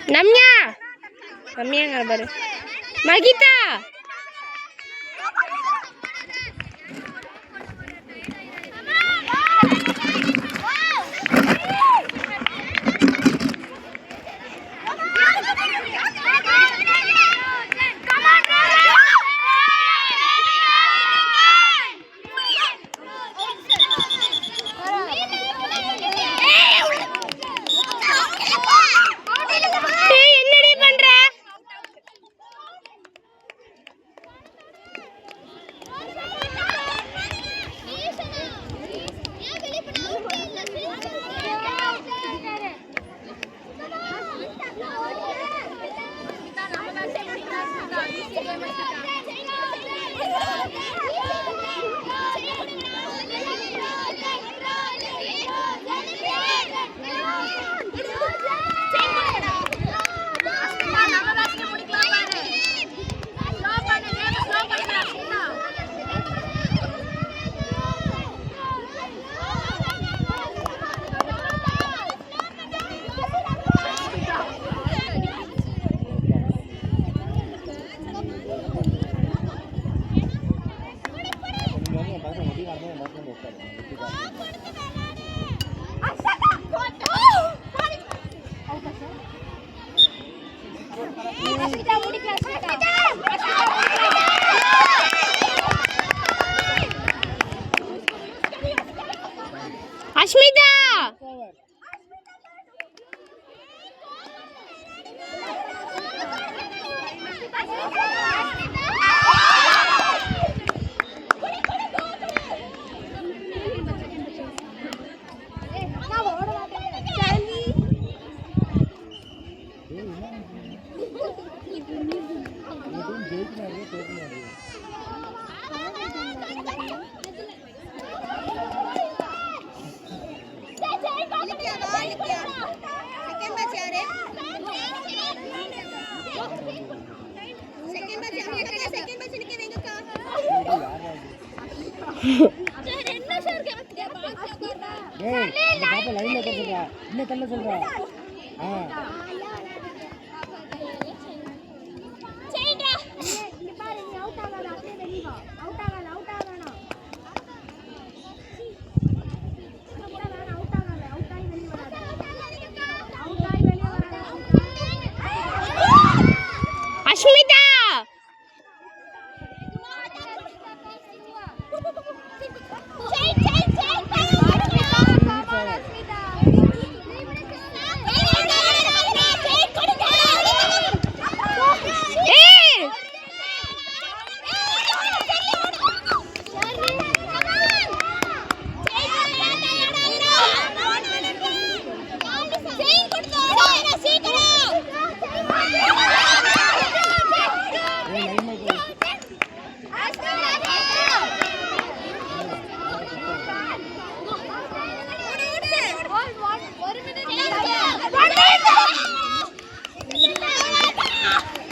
நம்யா நம்யாங்க பாரு Mahitha Ashmita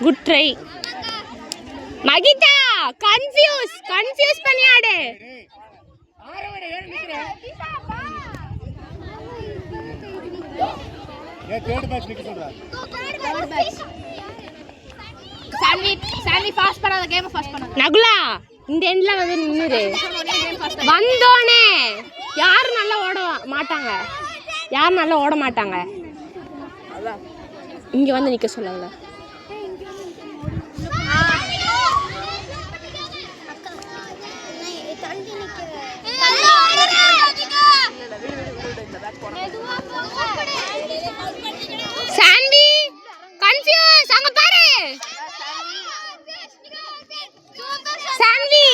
good try Mahitha confuse பண்ணி ஆடு ये थर्ड बैच निकल रहा है थर्ड बैच சான்வி ஃபாஸ்ட் பண்ணாத கேம் ஃபாஸ்ட் பண்ணாத நகுலா இந்த எண்ட்ல வந்து நின்னுரு வந்தோனே யாரும் நல்லா ஓட மாட்டாங்க இங்க வந்து நிக்க சொல்லல சான்வி கன்ஃபியூஸ் அங்க பாரு சான்வி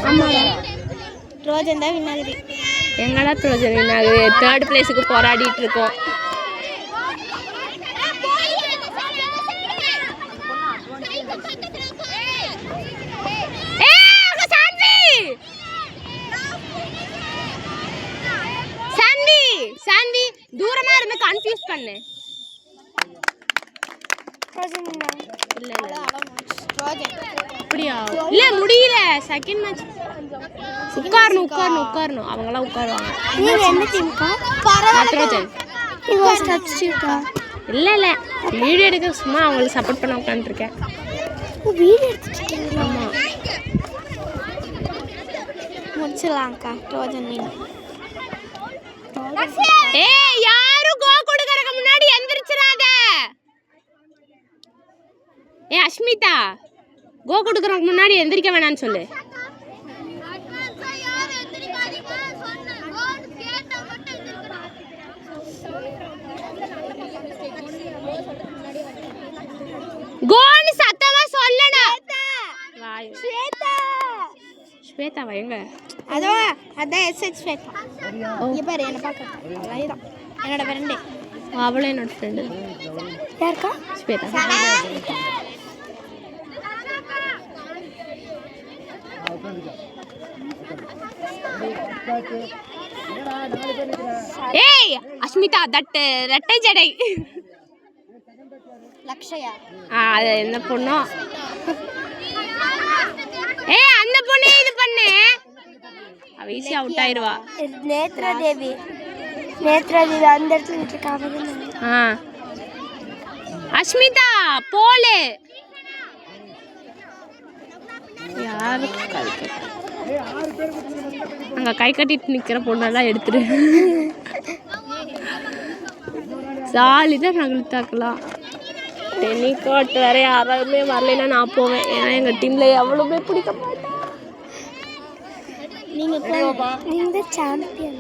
ஆமாம் ட்ரோஜன் தான் வின் ஆகுது. எங்கடா ட்ரோஜன் வின் ஆகுது? 3rd பிளேஸுக்கு போராடிட்டு இருக்கோம். சாண்டி தூரமா இருந்து கன்ஃபியூஸ் பண்ணு. இல்ல இல்ல அப்படியா? இல்ல முடியல. செகண்ட் மேட்ச் உட்காரணும் அவங்களாம் உட்காருவாங்க. நீங்க என்ன டீம்க்கா? ட்ரோஜன். இவ சப்ஸ்டிட்யூட்டா? இல்ல இல்ல வீடியோ எடுக்க சும்மா அவங்களுக்கு சப்போர்ட் பண்ண உட்கார்ந்துருக்கேன். வீடியோ எடுத்துட்டீங்களா? ஆமா முடிச்சலாம்க்கா. Trojan win. ஏய் யாரும் கோ கொடுக்கறதுக்கு முன்னாடி எந்திரச்சிராத. ஏய் அஷ்மிதா கோ கொடுக்கறதுக்கு முன்னாடி எந்திரிக்க வேணாம்னு சொல்லு. கோன்னு சத்தமா சொல்லணும். வாய் ஸ்வேதா எங்க? அதான் எஸ்ஹெச் ஸ்வேதா. இங்க பாரு என்ன பாக்க. அவ்வளவுதான் என்னோட ஃப்ரெண்ட். அவளே என்னோட ஃப்ரெண்ட். யாருக்கா? ஸ்வேதா. ஏய் அஷ்மிதா தட் ரெட்டை ஜடை. லக்ஷயா? அது என்ன பொண்ணோ? ஏய் அந்த பொண்ணே இது பண்ணு. அவ ஈஸியா அவுட் ஆயிருவா. நேத்ரா தேவி அந்த இடத்துல நின்னுட்டாங்க. அஷ்மிதா போலே. யாரு அங்க கை கட்டிட்டு நிக்கிற பொண்ணெல்லாம் எடுத்துரு. ஜாலிதான் நாங்கள் தாக்கலாம். டென்னிகாட் வேற யாராலுமே வரலைன்னா நான் போவேன். ஏன்னா எங்க டீம்ல எவ்வளவுமே பிடிக்க மாட்டேன். நீங்க சாம்பியன்.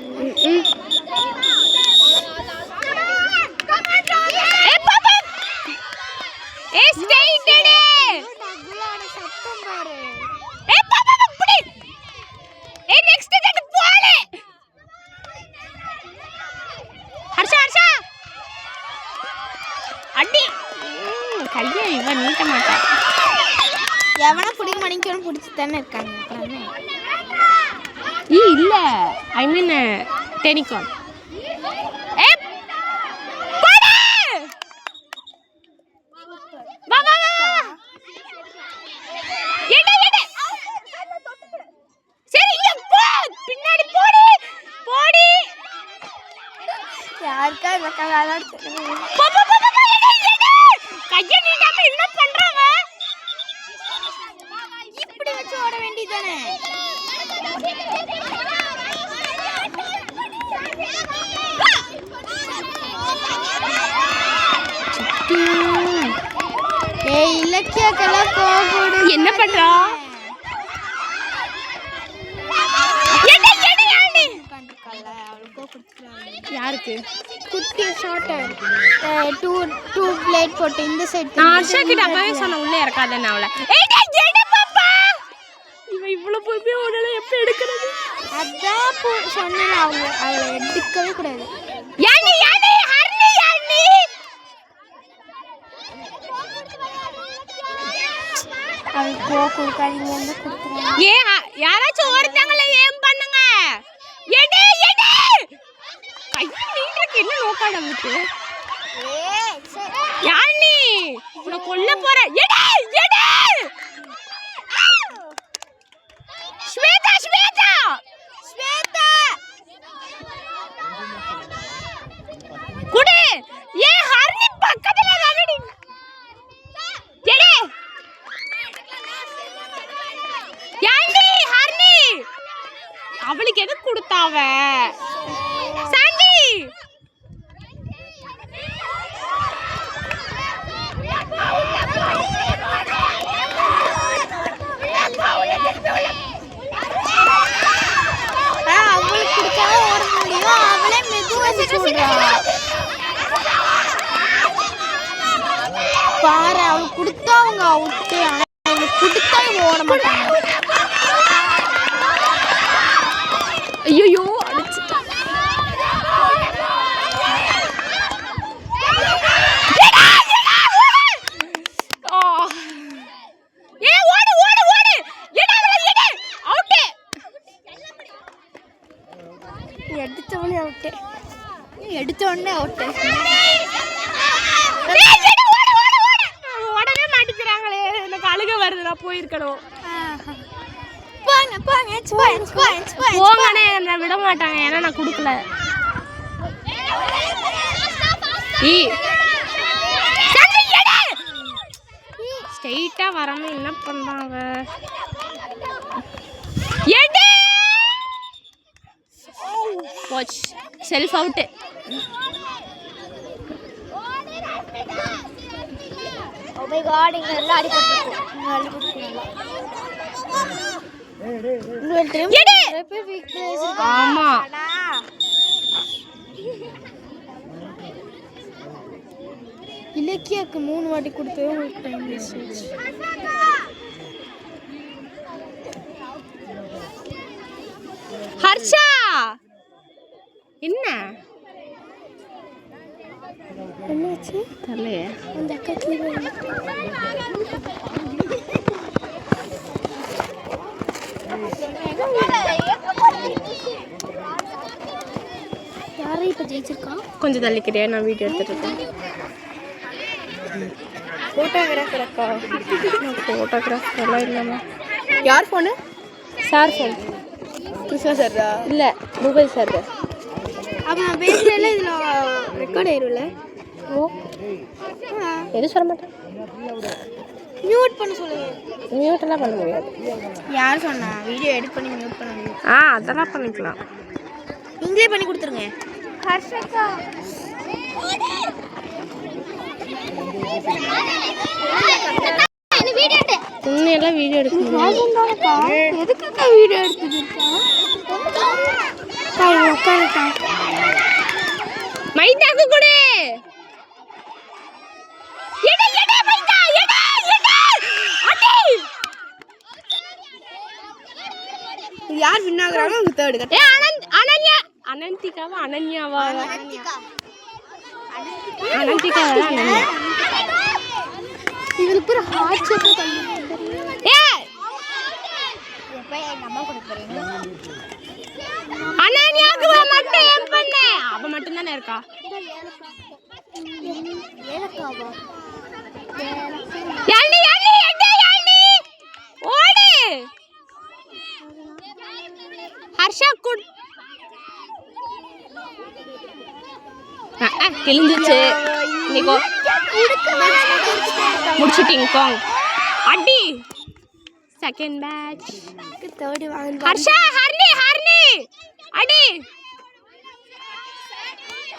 எவனை பிடிக்க மாட்டேங்க பிடிச்சி தானே இருக்காங்க. இல்ல ஐ மீன் டெனிகான். யாருக்கா இப்படி வச்சு ஓட வேண்டியதானே? ஏய் இலக்கியக்கெல்லாம் போகுது. என்ன பண்றா? யாருக்கு? குட்டி ஷார்ட்டர் 2 பிளேட் போட்டு இந்த சைடு. நான் அர்ஷா கிட்ட அப்பவே சொன்ன உள்ள இறக்காதேன்னு அவளை. ஏய் டேய் எடு பாப்பா. இவ இவ்வளவு பொறுமையா ஓடல எப்படி எடுக்கிறது? அதான் சொன்னேன் அவளை எடுக்கவே கூடாது. யானி ஹர்னி அவள் கோ கொடுக்காதீங்க வந்து கொடுக்குறாங்க. ஏ யாராச்சும் ஒருத்தங்கள ஏம் பண்ணுங்க. எடு கை நீட்டுக்கு என்ன நோக்காட விட்டு. யானி உன்னை கொல்ல போற. எடு ஸ்வேதா குடு. ஏ ஹர்னி பக்கத்துல வாடி. எடு யானி ஹர்னி அவளுக்கு எது கொடுத்தாவ? சாண்டி அவளுக்கு கொடுத்தாலும் ஓட முடியும். அவளே மெதுவா சொல்றா. பாரு அவளுக்கு கொடுத்தா அவங்க அவுட்டு. ஆனா அவளுக்கு கொடுத்தா இவங்க ஓட மாட்டாங்க. உடனே மாட்டிக்கிறாங்களே, எனக்கு அழுக வருது, நான் போயிருக்கணும். போங்கண்ணே, என்ன விட மாட்டாங்க, ஏன்னா நான் கொடுக்கல. ஸ்ட்ரெயிட்டா வராம என்ன பண்றாங்க? Watch self out. Oh my god, இங்க எல்லாம் அடிபட்டுருக்கு. இங்க அடிபட்டுருக்கு. ஆமா, இலக்கியாக்கு 3 வாட்டி கொடுத்து உங்களுக்கு டைம் வேஸ்ட் ஆச்சு. ஹர்ஷா என்ன என்னாச்சு தெரியலையே. அந்த அக்கா கீழே யாரை இப்போ ஜெயிச்சிருக்கான்? கொஞ்சம் தள்ளிக்கிட்டே, நான் வீடியோ எடுத்துட்டு இருக்கேன். ஃபோட்டோகிராஃபர் அக்கா. ஃபோட்டோகிராஃபர் எல்லாம் இல்லைம்மா. யார் phone? Sir phone. Krishna sir இல்லை, கூகுள் சார். அப்போ நான் பேசுகிறேன்ல, இதில் ரெக்கார்ட் ஆயிரும்ல? ஓ, எதுவும் சொல்ல மாட்டேன். மியூட் பண்ண சொல்லுங்க. மியூட்டெல்லாம் பண்ண முடியாது. யார் சொன்னா? வீடியோ எடிட் பண்ணி மியூட் பண்ண முடியும். அதெல்லாம் பண்ணிக்கலாம். நீங்களே பண்ணி கொடுத்துருங்க. ஹர்ஷக்கா உண்மையெல்லாம் வீடியோ எடுக்க முடியாது. எதுக்குக்கா வீடியோ எடுத்துக்கிட்டா? மைதாக்கு கொடு. யார் வின் ஆகுறாங்க? அவங்க தேர்ட் கட்ட. அனந்திகாவா அனன்யாவா? அனந்திகாவா அனன்யா? இதுல பூரா ஹார்ட் ஷேப் பண்ணி. அனன்யாக்கு மட்டும் ஏம் பண்ணு. அவ மட்டும் தானே இருக்கா? ஏலக்காவா? யாழ்னி யாழ்னி எடே யாழ்னி ஓடு. ஹர்ஷா குட். கிழிஞ்சிச்சு. நீக்கோ முடிச்சிட்டீங்க போங்க. அடி செகண்ட் பேட்ச். தேர்ட் வாங்க. ஹர்ஷா ஹர்னி ஹர்னி அடி.